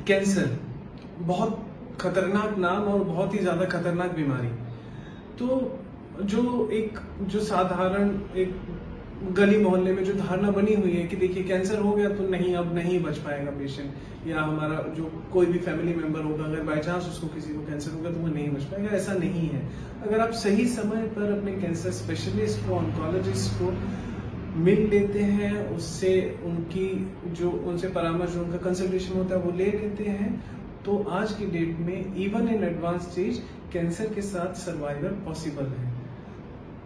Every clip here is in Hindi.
कैंसर बहुत खतरनाक नाम और बहुत ही ज़्यादा खतरनाक बीमारी। तो जो साधारण एक गली मोहल्ले में जो धारणा बनी हुई है कि देखिए कैंसर हो गया तो नहीं, अब नहीं बच पाएगा पेशेंट, या हमारा जो कोई भी फैमिली मेंबर होगा अगर बाई चांस उसको किसी को कैंसर होगा तो वो नहीं बच पाएगा, ऐसा नहीं है। अगर आप सही समय पर अपने कैंसर स्पेशलिस्ट को, ऑन्कोलॉजिस्ट को मिल लेते हैं, उनसे परामर्श, उनका कंसल्टेशन होता है वो ले लेते हैं, तो आज की डेट में even in advance stage cancer के साथ सर्वाइवल पॉसिबल है।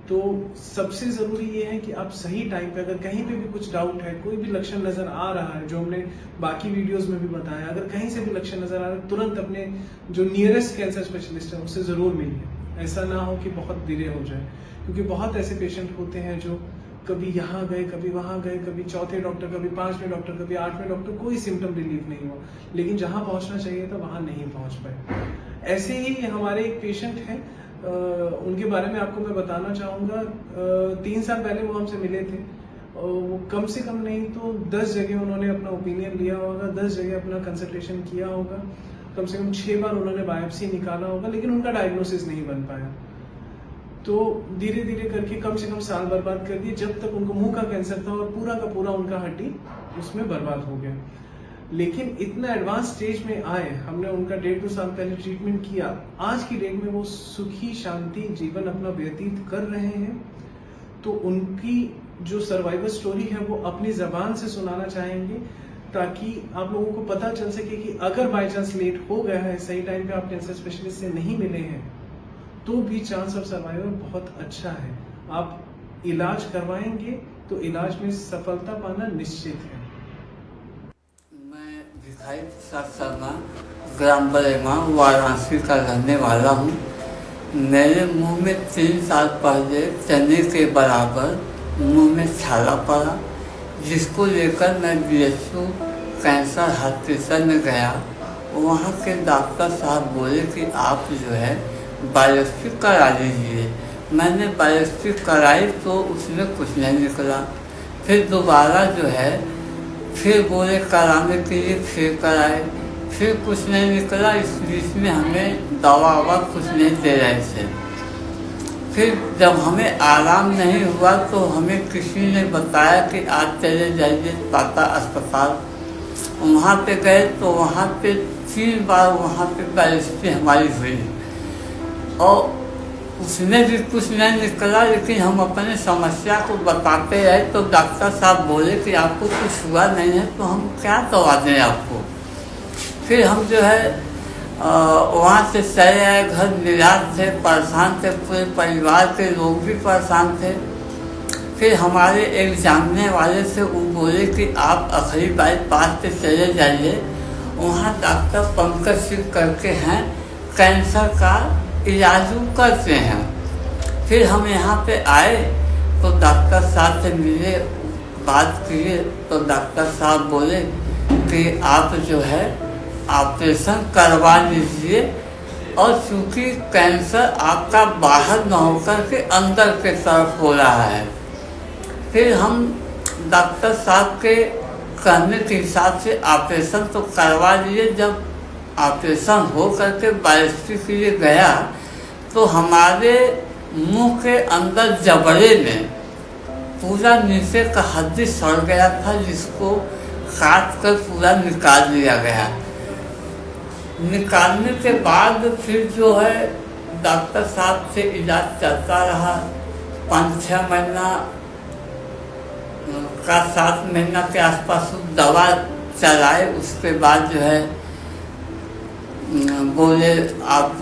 तो सबसे जरूरी ये है कि आप सही टाइम पे, अगर कहीं पे भी कुछ डाउट है, कोई भी लक्षण नजर आ रहा है, जो हमने बाकी वीडियोस में भी बताया, अगर कहीं से भी लक्षण नजर आ रहा है, तुरंत अपने जो नियरेस्ट कैंसर स्पेशलिस्ट है उससे जरूर मिलिए। ऐसा ना हो कि बहुत डिले हो जाए, क्योंकि बहुत ऐसे पेशेंट होते हैं जो कभी यहाँ गए, कभी वहां गए, कभी चौथे डॉक्टर, कभी 5वें डॉक्टर, कभी 8वें डॉक्टर, कोई सिम्टम रिलीफ नहीं हुआ, लेकिन जहां पहुंचना चाहिए था वहां नहीं पहुंच पाए। ऐसे ही हमारे एक पेशेंट हैं, उनके बारे में आपको मैं बताना चाहूंगा। 3 साल पहले वो हमसे मिले थे। वो कम से कम नहीं तो 10 जगह उन्होंने अपना ओपिनियन लिया होगा, 10 जगह अपना कंसल्टेशन किया होगा, कम से कम 6 बार उन्होंने बायोप्सी निकाला होगा, लेकिन उनका डायग्नोसिस नहीं बन पाया। तो धीरे धीरे करके कम से कम साल बर्बाद कर दिए, जब तक उनको मुंह का कैंसर था और पूरा का पूरा उनका हड्डी उसमें बर्बाद हो गया। लेकिन इतना एडवांस स्टेज में आए, हमने उनका 1.5-2 साल पहले ट्रीटमेंट किया, आज की डेट में वो सुखी शांति जीवन अपना व्यतीत कर रहे हैं। तो उनकी जो सर्वाइवल स्टोरी है वो अपनी जबान से सुनाना चाहेंगे, ताकि आप लोगों को पता चल सके कि अगर बाई चांस लेट हो गया है, सही टाइम पे आप कैंसर स्पेशलिस्ट से नहीं मिले हैं, तो भी चांस ऑफ सर्वाइवल बहुत अच्छा है। आप इलाज करवाएंगे तो इलाज में सफलता पाना निश्चित है। मैं भिखारी प्रसाद शर्मा, ग्राम बरेमा, वाराणसी का रहने वाला हूँ। मेरे मुंह में 3 साल पहले चने के बराबर मुंह में छाला पड़ा, जिसको लेकर मैं BHU कैंसर हॉस्पिटल में गया। वहाँ के डॉक्टर साहब बोले कि आप जो है बायोप्सी करा लीजिए। मैंने बायोप्सी कराई तो उसमें कुछ नहीं निकला। फिर दोबारा जो है फिर बोले कराने के लिए, फिर कराए, फिर कुछ नहीं निकला। इस बीच में हमें दवा ववा कुछ नहीं दे रहे थे। फिर जब हमें आराम नहीं हुआ तो हमें किसी ने बताया कि आज चले जाइए टाटा अस्पताल। वहाँ पे गए तो वहाँ पे 3 बार वहाँ पे बायोप्सी हमारी हुई और उसमें भी कुछ नहीं निकला। लेकिन हम अपने समस्या को बताते रहे तो डॉक्टर साहब बोले कि आपको कुछ हुआ नहीं है तो हम क्या दवा दें आपको। फिर हम जो है वहाँ से चले आए घर, निराश थे, परेशान थे, पूरे परिवार के लोग भी परेशान थे। फिर हमारे एक जानने वाले से वो बोले कि आप अखरी बाईपास पे चले जाइए, वहाँ डॉक्टर पंकज सिंह करके हैं, कैंसर का इलाज करते हैं। फिर हम यहाँ पे आए तो डॉक्टर साहब से मिले, बात किए तो डॉक्टर साहब बोले कि आप जो है ऑपरेशन करवा लीजिए, और चूँकि कैंसर आपका बाहर न होकर के अंदर के तरफ हो रहा है। फिर हम डॉक्टर साहब के कहने के हिसाब से ऑपरेशन तो करवा लिए। जब ऑपरेशन हो करके बायोप्सी के लिए गया तो हमारे मुंह के अंदर जबड़े में पूरा नीचे का हड्डी सड़ गया था, जिसको काट कर पूरा निकाल लिया गया। निकालने के बाद फिर जो है डॉक्टर साहब से इलाज चलता रहा 5-6 महीना का, 7 महीना के आसपास दवा चलाए। उसके बाद जो है बोले आप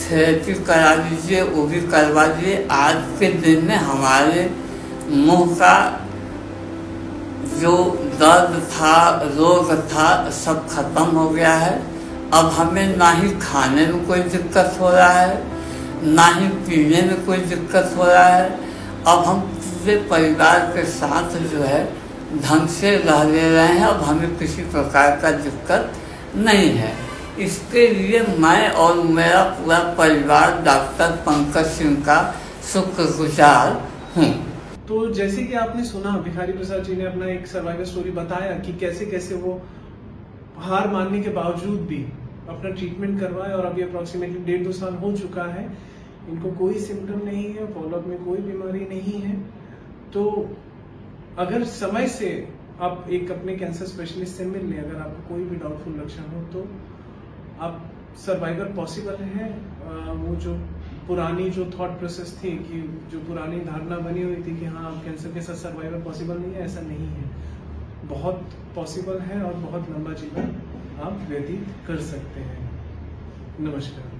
थेरेपी करा लीजिए, वो भी करवा दिए। आज के दिन में हमारे मुंह का जो दर्द था, रोग था, सब खत्म हो गया है। अब हमें ना ही खाने में कोई दिक्कत हो रहा है, ना ही पीने में कोई दिक्कत हो रहा है। अब हम पूरे परिवार के साथ जो है ढंग से रह ले रहे हैं। अब हमें किसी प्रकार का दिक्कत नहीं है। इसके लिए मैं और मेरा पूरा परिवार डॉक्टर पंकज सिंह का शुक्रगुजार हूँ। तो जैसे कि आपने सुना, भिखारी प्रसाद जी ने अपना एक सर्वाइवल स्टोरी बताया कि कैसे कैसे वो हार मानने के बावजूद भी अपना ट्रीटमेंट करवाए और अभी अप्रोक्सीमेटली 1.5-2 साल हो चुका है, इनको कोई सिम्टम नहीं है, फॉलोअप में कोई बीमारी नहीं है। तो अगर समय से आप एक अपने कैंसर स्पेशलिस्ट से मिल लें, अगर आपको कोई भी डाउटफुल लक्षण हो तो आप सर्वाइवल पॉसिबल है। वो जो पुरानी जो थॉट प्रोसेस थी कि जो पुरानी धारणा बनी हुई थी कि हाँ आप कैंसर के साथ सर्वाइवल पॉसिबल नहीं है, ऐसा नहीं है, बहुत पॉसिबल है और बहुत लंबा जीवन आप व्यतीत कर सकते हैं। नमस्कार।